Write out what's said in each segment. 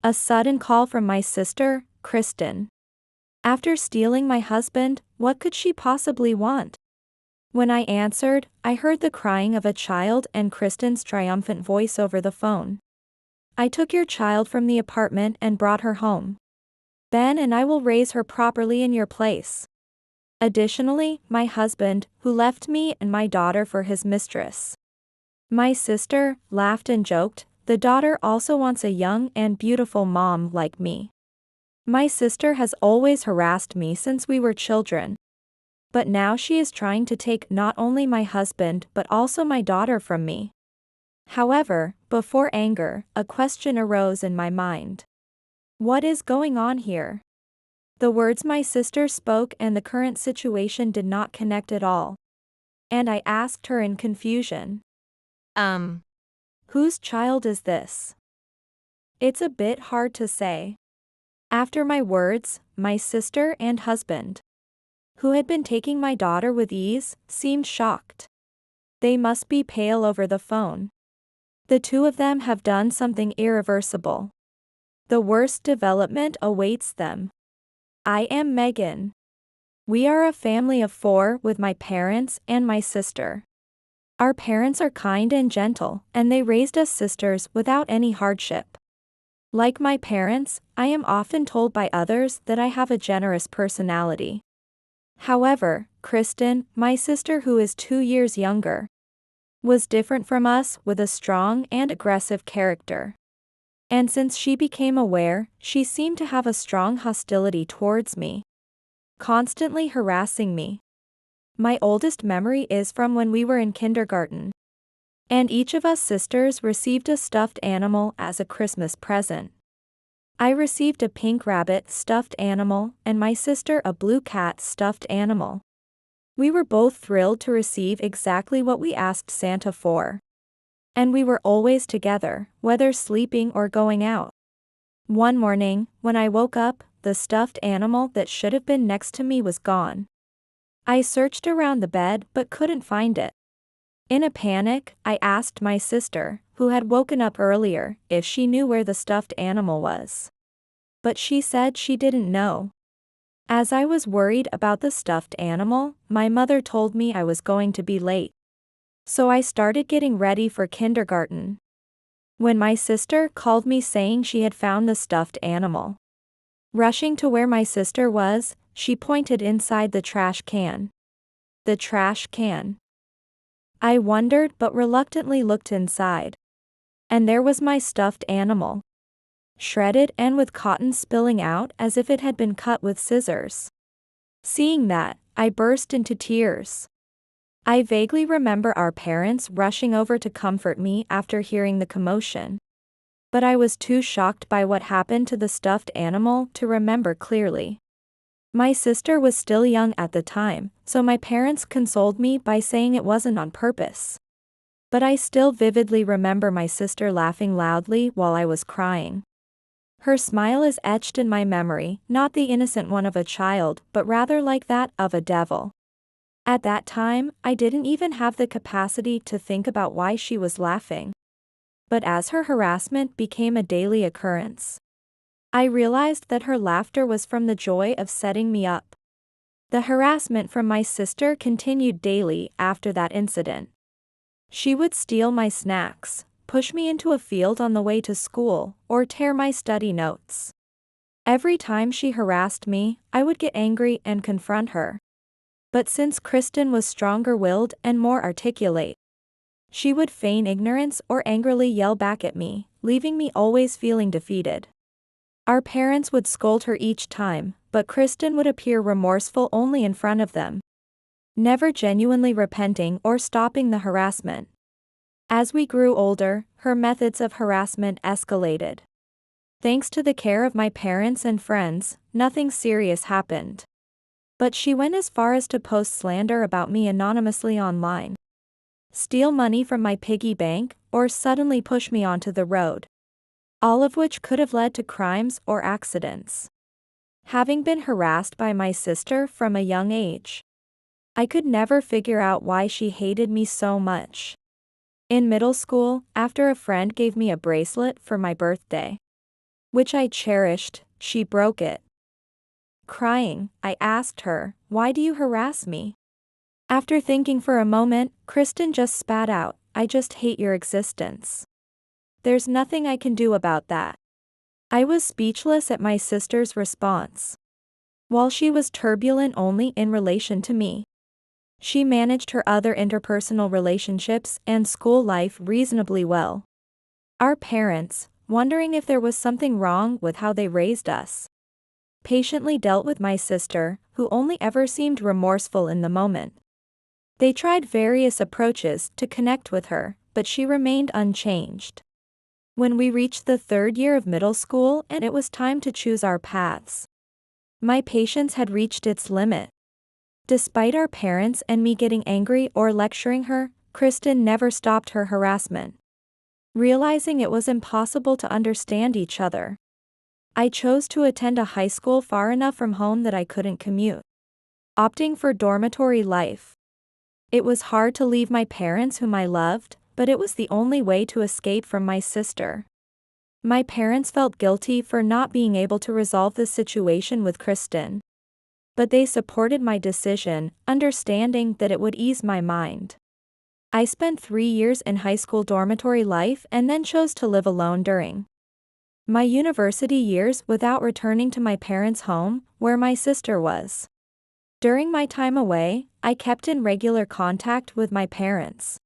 A sudden call from my sister, Kristen. After stealing my husband, what could she possibly want? When I answered, I heard the crying of a child and Kristen's triumphant voice over the phone. I took your child from the apartment and brought her home. Ben and I will raise her properly in your place. Additionally, my husband, who left me and my daughter for his mistress. My sister laughed and joked, the daughter also wants a young and beautiful mom like me. My sister has always harassed me since we were children. But now she is trying to take not only my husband but also my daughter from me. However, before anger, a question arose in my mind. What is going on here? The words my sister spoke and the current situation did not connect at all. And I asked her in confusion. Whose child is this? It's a bit hard to say. After my words, my sister and husband, who had been taking my daughter with ease, seemed shocked. They must be pale over the phone. The two of them have done something irreversible. The worst development awaits them. I am Megan. We are a family of 4 with my parents and my sister. Our parents are kind and gentle, and they raised us sisters without any hardship. Like my parents, I am often told by others that I have a generous personality. However, Kristen, my sister who is 2 years younger, was different from us with a strong and aggressive character. And since she became aware, she seemed to have a strong hostility towards me, constantly harassing me. My oldest memory is from when we were in kindergarten, and each of us sisters received a stuffed animal as a Christmas present. I received a pink rabbit stuffed animal and my sister a blue cat stuffed animal. We were both thrilled to receive exactly what we asked Santa for. And we were always together, whether sleeping or going out. One morning, when I woke up, the stuffed animal that should have been next to me was gone. I searched around the bed but couldn't find it. In a panic, I asked my sister, who had woken up earlier, if she knew where the stuffed animal was. But she said she didn't know. As I was worried about the stuffed animal, my mother told me I was going to be late. So I started getting ready for kindergarten. When my sister called me saying she had found the stuffed animal. Rushing to where my sister was, she pointed inside the trash can. The trash can. I wondered but reluctantly looked inside. And there was my stuffed animal. Shredded and with cotton spilling out as if it had been cut with scissors. Seeing that, I burst into tears. I vaguely remember our parents rushing over to comfort me after hearing the commotion. But I was too shocked by what happened to the stuffed animal to remember clearly. My sister was still young at the time, so my parents consoled me by saying it wasn't on purpose. But I still vividly remember my sister laughing loudly while I was crying. Her smile is etched in my memory, not the innocent one of a child, but rather like that of a devil. At that time, I didn't even have the capacity to think about why she was laughing. But as her harassment became a daily occurrence, I realized that her laughter was from the joy of setting me up. The harassment from my sister continued daily after that incident. She would steal my snacks, push me into a field on the way to school, or tear my study notes. Every time she harassed me, I would get angry and confront her. But since Kristen was stronger-willed and more articulate, she would feign ignorance or angrily yell back at me, leaving me always feeling defeated. Our parents would scold her each time, but Kristen would appear remorseful only in front of them, never genuinely repenting or stopping the harassment. As we grew older, her methods of harassment escalated. Thanks to the care of my parents and friends, nothing serious happened. But she went as far as to post slander about me anonymously online, steal money from my piggy bank, or suddenly push me onto the road. All of which could have led to crimes or accidents. Having been harassed by my sister from a young age, I could never figure out why she hated me so much. In middle school, after a friend gave me a bracelet for my birthday, which I cherished. She broke it. Crying, I asked her, "Why do you harass me?" After thinking for a moment, Kristen just spat out, "I just hate your existence. There's nothing I can do about that." I was speechless at my sister's response. While she was turbulent only in relation to me, she managed her other interpersonal relationships and school life reasonably well. Our parents, wondering if there was something wrong with how they raised us, patiently dealt with my sister, who only ever seemed remorseful in the moment. They tried various approaches to connect with her, but she remained unchanged. When we reached the third year of middle school and it was time to choose our paths, my patience had reached its limit. Despite our parents and me getting angry or lecturing her, Kristen never stopped her harassment. Realizing it was impossible to understand each other, I chose to attend a high school far enough from home that I couldn't commute, opting for dormitory life. It was hard to leave my parents whom I loved, but it was the only way to escape from my sister. My parents felt guilty for not being able to resolve the situation with Kristen, but they supported my decision, understanding that it would ease my mind. I spent 3 years in high school dormitory life and then chose to live alone during my university years without returning to my parents' home, where my sister was. During my time away, I kept in regular contact with my parents,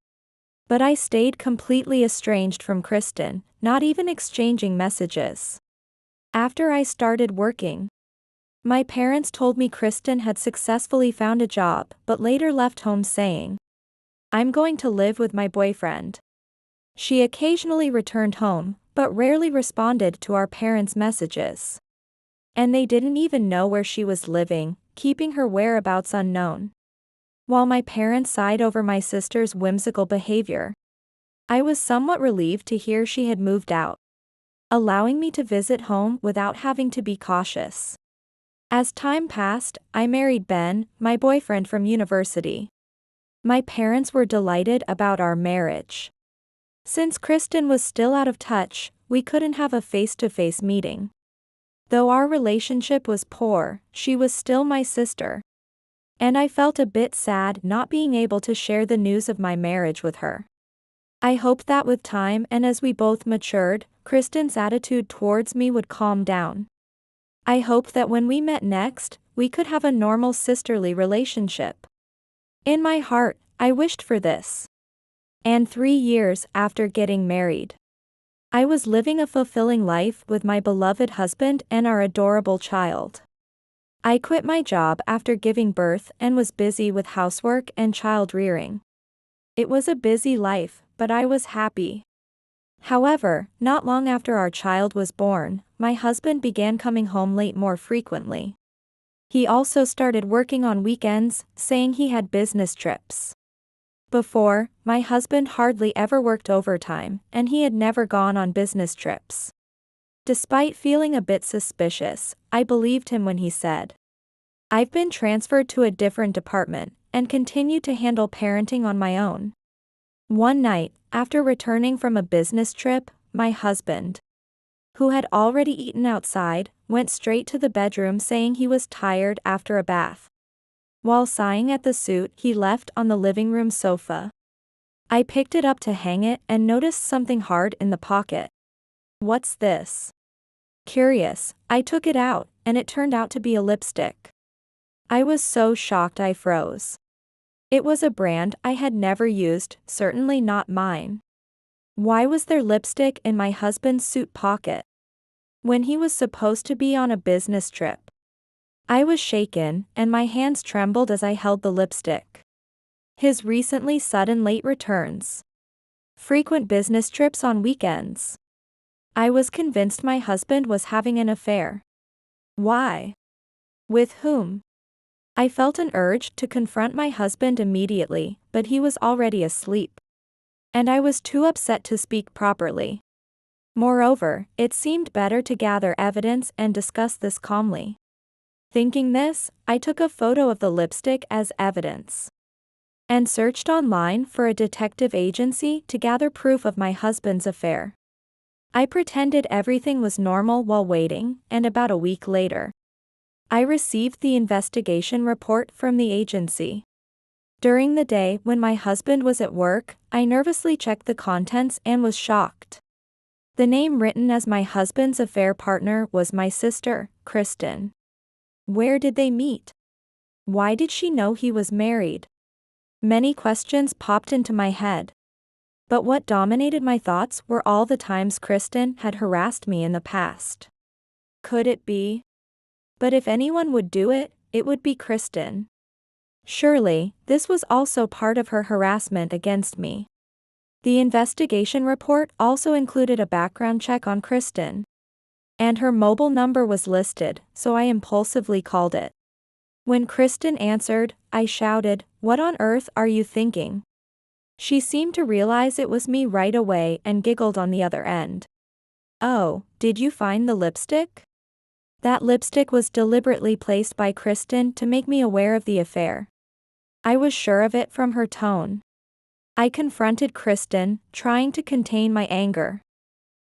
but I stayed completely estranged from Kristen, not even exchanging messages. After I started working, my parents told me Kristen had successfully found a job but later left home saying, "I'm going to live with my boyfriend." She occasionally returned home, but rarely responded to our parents' messages. And they didn't even know where she was living, keeping her whereabouts unknown. While my parents sighed over my sister's whimsical behavior, I was somewhat relieved to hear she had moved out, allowing me to visit home without having to be cautious. As time passed, I married Ben, my boyfriend from university. My parents were delighted about our marriage. Since Kristen was still out of touch, we couldn't have a face-to-face meeting. Though our relationship was poor, she was still my sister, and I felt a bit sad not being able to share the news of my marriage with her. I hoped that with time and as we both matured, Kristen's attitude towards me would calm down. I hoped that when we met next, we could have a normal sisterly relationship. In my heart, I wished for this. And 3 years after getting married, I was living a fulfilling life with my beloved husband and our adorable child. I quit my job after giving birth and was busy with housework and child rearing. It was a busy life, but I was happy. However, not long after our child was born, my husband began coming home late more frequently. He also started working on weekends, saying he had business trips. Before, my husband hardly ever worked overtime, and he had never gone on business trips. Despite feeling a bit suspicious, I believed him when he said, "I've been transferred to a different department, and continue to handle parenting on my own." One night, after returning from a business trip, my husband, who had already eaten outside, went straight to the bedroom saying he was tired after a bath. While sighing at the suit he left on the living room sofa, I picked it up to hang it and noticed something hard in the pocket. "What's this?" Curious, I took it out, and it turned out to be a lipstick. I was so shocked I froze. It was a brand I had never used, certainly not mine. Why was there lipstick in my husband's suit pocket when he was supposed to be on a business trip? I was shaken, and my hands trembled as I held the lipstick. His recently sudden late returns, frequent business trips on weekends. I was convinced my husband was having an affair. Why? With whom? I felt an urge to confront my husband immediately, but he was already asleep, and I was too upset to speak properly. Moreover, it seemed better to gather evidence and discuss this calmly. Thinking this, I took a photo of the lipstick as evidence, and searched online for a detective agency to gather proof of my husband's affair. I pretended everything was normal while waiting, and about a week later, I received the investigation report from the agency. During the day when my husband was at work, I nervously checked the contents and was shocked. The name written as my husband's affair partner was my sister, Kristen. Where did they meet? Why did she know he was married? Many questions popped into my head. But what dominated my thoughts were all the times Kristen had harassed me in the past. Could it be? But if anyone would do it, it would be Kristen. Surely, this was also part of her harassment against me. The investigation report also included a background check on Kristen. And her mobile number was listed, so I impulsively called it. When Kristen answered, I shouted, "What on earth are you thinking?" She seemed to realize it was me right away and giggled on the other end. "Oh, did you find the lipstick?" That lipstick was deliberately placed by Kristen to make me aware of the affair. I was sure of it from her tone. I confronted Kristen, trying to contain my anger.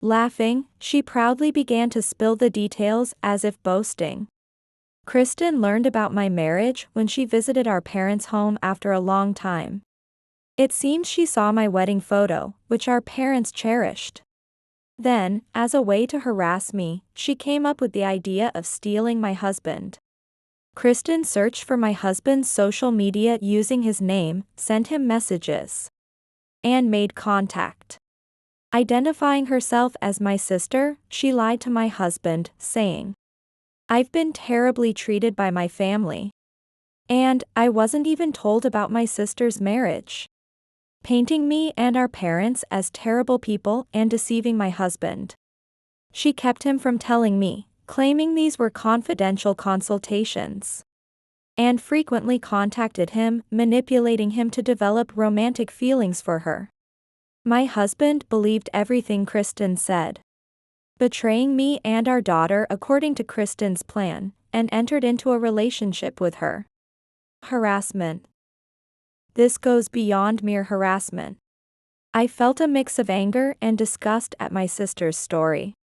Laughing, she proudly began to spill the details as if boasting. Kristen learned about my marriage when she visited our parents' home after a long time. It seems she saw my wedding photo, which our parents cherished. Then, as a way to harass me, she came up with the idea of stealing my husband. Kristen searched for my husband's social media using his name, sent him messages, and made contact. Identifying herself as my sister, she lied to my husband, saying, "I've been terribly treated by my family. And I wasn't even told about my sister's marriage." Painting me and our parents as terrible people and deceiving my husband. She kept him from telling me, claiming these were confidential consultations. And frequently contacted him, manipulating him to develop romantic feelings for her. My husband believed everything Kristen said, betraying me and our daughter according to Kristen's plan, and entered into a relationship with her. Harassment. This goes beyond mere harassment. I felt a mix of anger and disgust at my sister's story.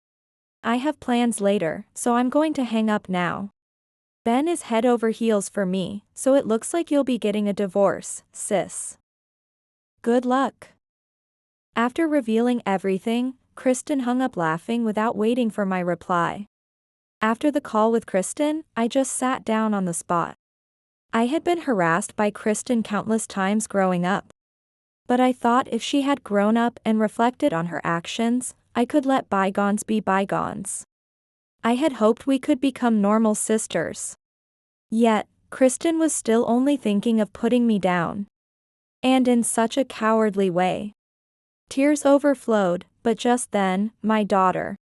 I have plans later, so I'm going to hang up now. Ben is head over heels for me, so it looks like you'll be getting a divorce, sis. Good luck. After revealing everything, Kristen hung up laughing without waiting for my reply. After the call with Kristen, I just sat down on the spot. I had been harassed by Kristen countless times growing up. But I thought if she had grown up and reflected on her actions, I could let bygones be bygones. I had hoped we could become normal sisters. Yet, Kristen was still only thinking of putting me down. And in such a cowardly way. Tears overflowed, but just then, my daughter,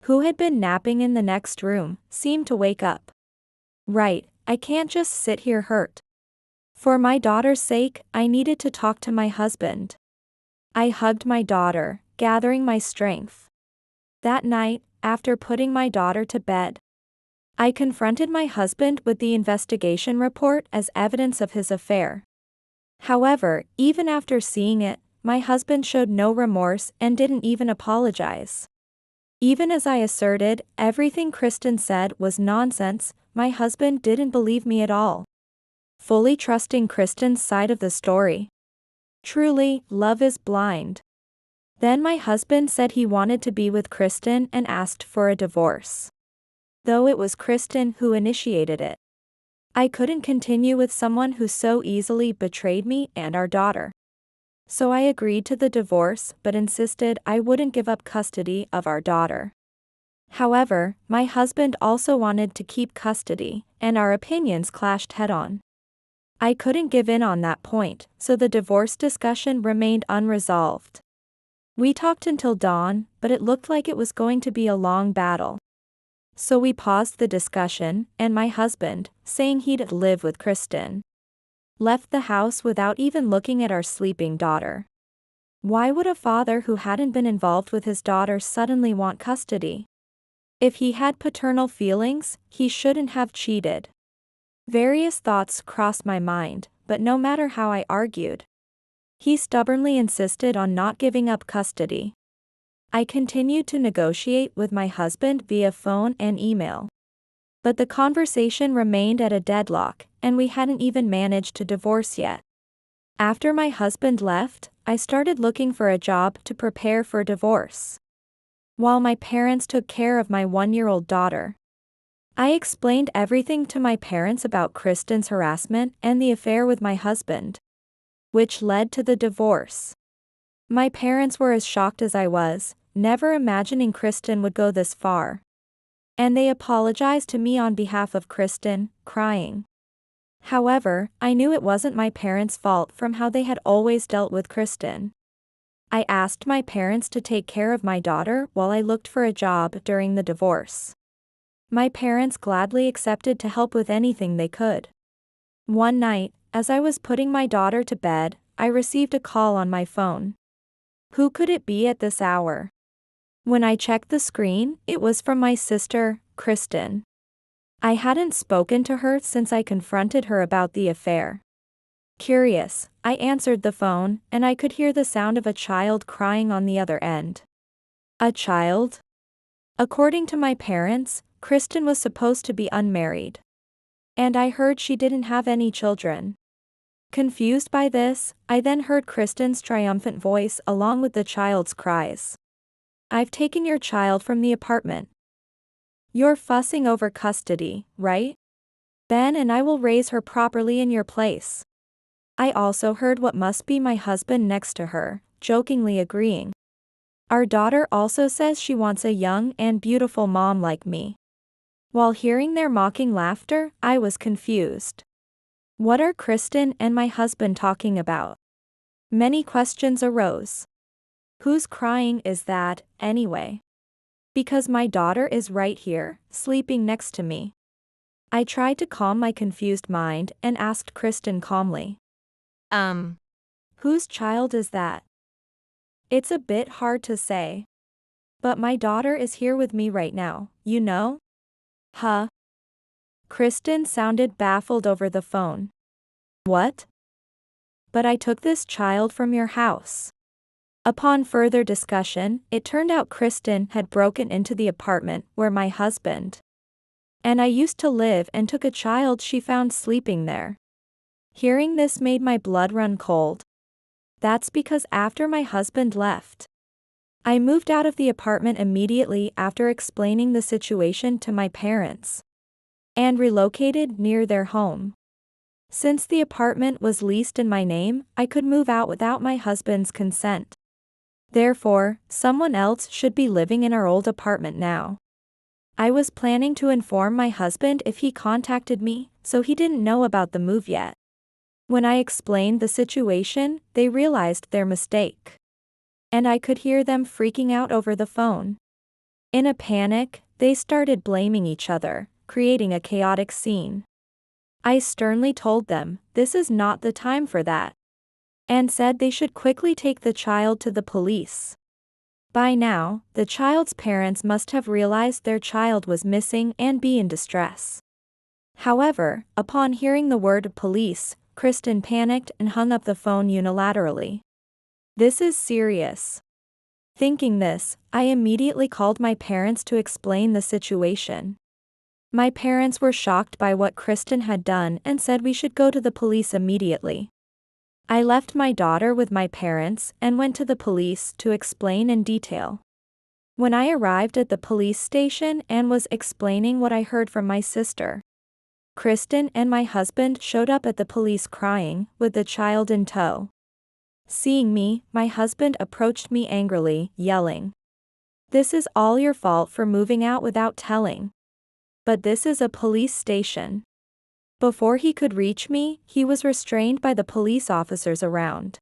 who had been napping in the next room, seemed to wake up. Right, I can't just sit here hurt. For my daughter's sake, I needed to talk to my husband. I hugged my daughter, gathering my strength. That night, after putting my daughter to bed, I confronted my husband with the investigation report as evidence of his affair. However, even after seeing it, my husband showed no remorse and didn't even apologize. Even as I asserted everything Kristen said was nonsense, my husband didn't believe me at all. Fully trusting Kristen's side of the story. Truly, love is blind. Then my husband said he wanted to be with Kristen and asked for a divorce. Though it was Kristen who initiated it. I couldn't continue with someone who so easily betrayed me and our daughter. So I agreed to the divorce but insisted I wouldn't give up custody of our daughter. However, my husband also wanted to keep custody, and our opinions clashed head-on. I couldn't give in on that point, so the divorce discussion remained unresolved. We talked until dawn, but it looked like it was going to be a long battle. So we paused the discussion, and my husband, saying he'd live with Kristen, left the house without even looking at our sleeping daughter. Why would a father who hadn't been involved with his daughter suddenly want custody? If he had paternal feelings, he shouldn't have cheated. Various thoughts crossed my mind, but no matter how I argued, he stubbornly insisted on not giving up custody. I continued to negotiate with my husband via phone and email. But the conversation remained at a deadlock, and we hadn't even managed to divorce yet. After my husband left, I started looking for a job to prepare for divorce, while my parents took care of my 1-year-old daughter. I explained everything to my parents about Kristen's harassment and the affair with my husband, which led to the divorce. My parents were as shocked as I was, never imagining Kristen would go this far. And they apologized to me on behalf of Kristen, crying. However, I knew it wasn't my parents' fault from how they had always dealt with Kristen. I asked my parents to take care of my daughter while I looked for a job during the divorce. My parents gladly accepted to help with anything they could. One night, as I was putting my daughter to bed, I received a call on my phone. Who could it be at this hour? When I checked the screen, it was from my sister, Kristen. I hadn't spoken to her since I confronted her about the affair. Curious, I answered the phone, and I could hear the sound of a child crying on the other end. A child? According to my parents, Kristen was supposed to be unmarried. And I heard she didn't have any children. Confused by this, I then heard Kristen's triumphant voice along with the child's cries. I've taken your child from the apartment. You're fussing over custody, right? Ben and I will raise her properly in your place. I also heard what must be my husband next to her, jokingly agreeing. Our daughter also says she wants a young and beautiful mom like me. While hearing their mocking laughter, I was confused. What are Kristen and my husband talking about? Many questions arose. Whose crying is that, anyway? Because my daughter is right here, sleeping next to me. I tried to calm my confused mind and asked Kristen calmly. Whose child is that? It's a bit hard to say. But my daughter is here with me right now, you know? Huh? Kristen sounded baffled over the phone. What? But I took this child from your house. Upon further discussion, it turned out Kristen had broken into the apartment where my husband and I used to live and took a child she found sleeping there. Hearing this made my blood run cold. That's because after my husband left, I moved out of the apartment immediately after explaining the situation to my parents and relocated near their home. Since the apartment was leased in my name, I could move out without my husband's consent. Therefore, someone else should be living in our old apartment now. I was planning to inform my husband if he contacted me, so he didn't know about the move yet. When I explained the situation, they realized their mistake. And I could hear them freaking out over the phone. In a panic, they started blaming each other, creating a chaotic scene. I sternly told them, this is not the time for that, and said they should quickly take the child to the police. By now, the child's parents must have realized their child was missing and be in distress. However, upon hearing the word police, Kristen panicked and hung up the phone unilaterally. This is serious. Thinking this, I immediately called my parents to explain the situation. My parents were shocked by what Kristen had done and said we should go to the police immediately. I left my daughter with my parents and went to the police to explain in detail. When I arrived at the police station and was explaining what I heard from my sister, Kristen and my husband showed up at the police crying, with the child in tow. Seeing me, my husband approached me angrily, yelling, "This is all your fault for moving out without telling. But this is a police station." Before he could reach me, he was restrained by the police officers around.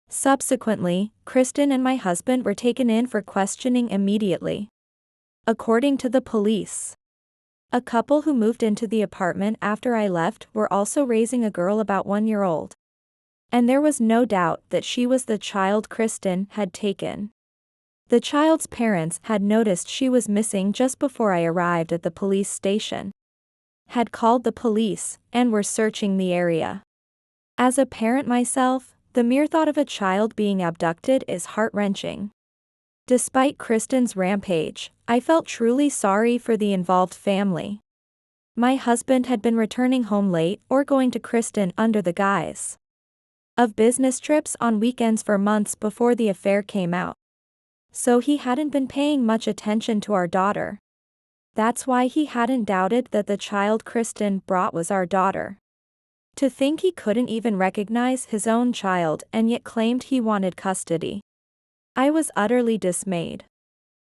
Subsequently, Kristen and my husband were taken in for questioning immediately. According to the police, a couple who moved into the apartment after I left were also raising a girl about 1 year old. And there was no doubt that she was the child Kristen had taken. The child's parents had noticed she was missing just before I arrived at the police station, had called the police, and were searching the area. As a parent myself, the mere thought of a child being abducted is heart-wrenching. Despite Kristen's rampage, I felt truly sorry for the involved family. My husband had been returning home late or going to Kristen under the guise of business trips on weekends for months before the affair came out. So he hadn't been paying much attention to our daughter. That's why he hadn't doubted that the child Kristen brought was our daughter. To think he couldn't even recognize his own child and yet claimed he wanted custody. I was utterly dismayed.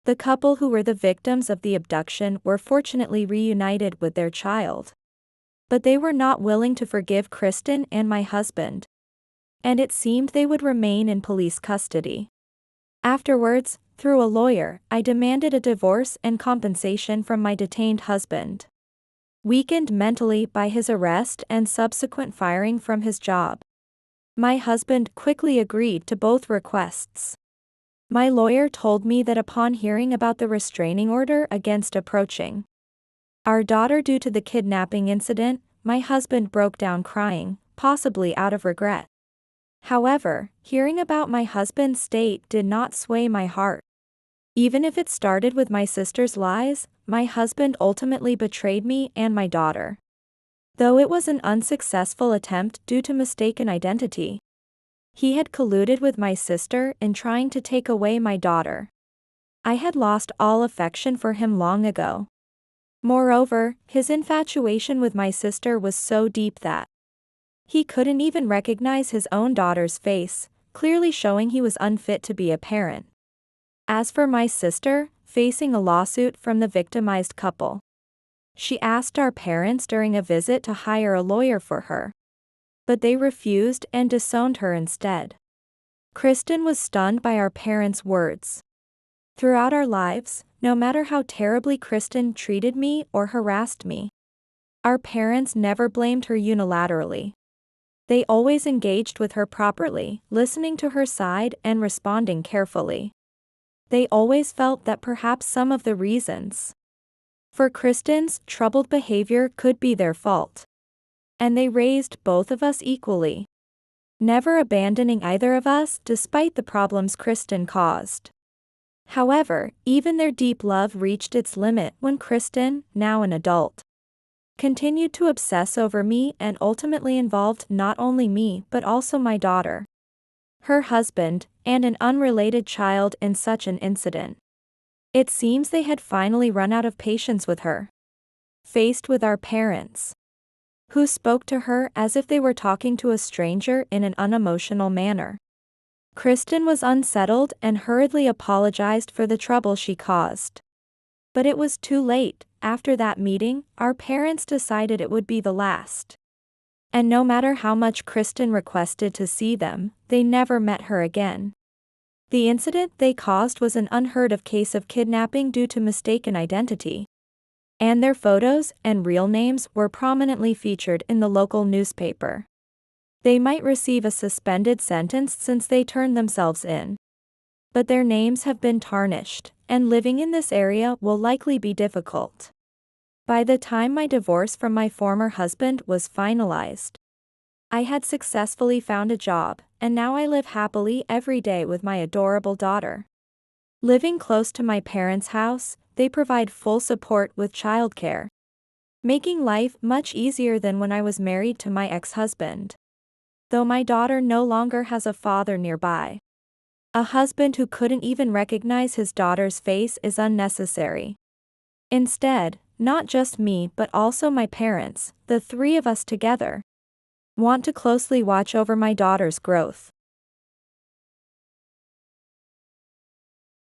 The couple who were the victims of the abduction were fortunately reunited with their child. But they were not willing to forgive Kristen and my husband. And it seemed they would remain in police custody. Afterwards, through a lawyer, I demanded a divorce and compensation from my detained husband. Weakened mentally by his arrest and subsequent firing from his job, my husband quickly agreed to both requests. My lawyer told me that upon hearing about the restraining order against approaching our daughter due to the kidnapping incident, my husband broke down crying, possibly out of regret. However, hearing about my husband's state did not sway my heart. Even if it started with my sister's lies, my husband ultimately betrayed me and my daughter. Though it was an unsuccessful attempt due to mistaken identity, he had colluded with my sister in trying to take away my daughter. I had lost all affection for him long ago. Moreover, his infatuation with my sister was so deep that he couldn't even recognize his own daughter's face, clearly showing he was unfit to be a parent. As for my sister, facing a lawsuit from the victimized couple, she asked our parents during a visit to hire a lawyer for her. But they refused and disowned her instead. Kristen was stunned by our parents' words. Throughout our lives, no matter how terribly Kristen treated me or harassed me, our parents never blamed her unilaterally. They always engaged with her properly, listening to her side and responding carefully. They always felt that perhaps some of the reasons for Kristen's troubled behavior could be their fault. And they raised both of us equally, never abandoning either of us despite the problems Kristen caused. However, even their deep love reached its limit when Kristen, now an adult, continued to obsess over me and ultimately involved not only me but also my daughter, her husband, and an unrelated child in such an incident. It seems they had finally run out of patience with her. Faced with our parents, who spoke to her as if they were talking to a stranger in an unemotional manner, Kristen was unsettled and hurriedly apologized for the trouble she caused. But it was too late. After that meeting, our parents decided it would be the last. And no matter how much Kristen requested to see them, they never met her again. The incident they caused was an unheard of case of kidnapping due to mistaken identity. And their photos and real names were prominently featured in the local newspaper. They might receive a suspended sentence since they turned themselves in. But their names have been tarnished, and living in this area will likely be difficult. By the time my divorce from my former husband was finalized, I had successfully found a job, and now I live happily every day with my adorable daughter. Living close to my parents' house, they provide full support with childcare, making life much easier than when I was married to my ex-husband. Though my daughter no longer has a father nearby, a husband who couldn't even recognize his daughter's face is unnecessary. Instead, not just me but also my parents, the three of us together, want to closely watch over my daughter's growth.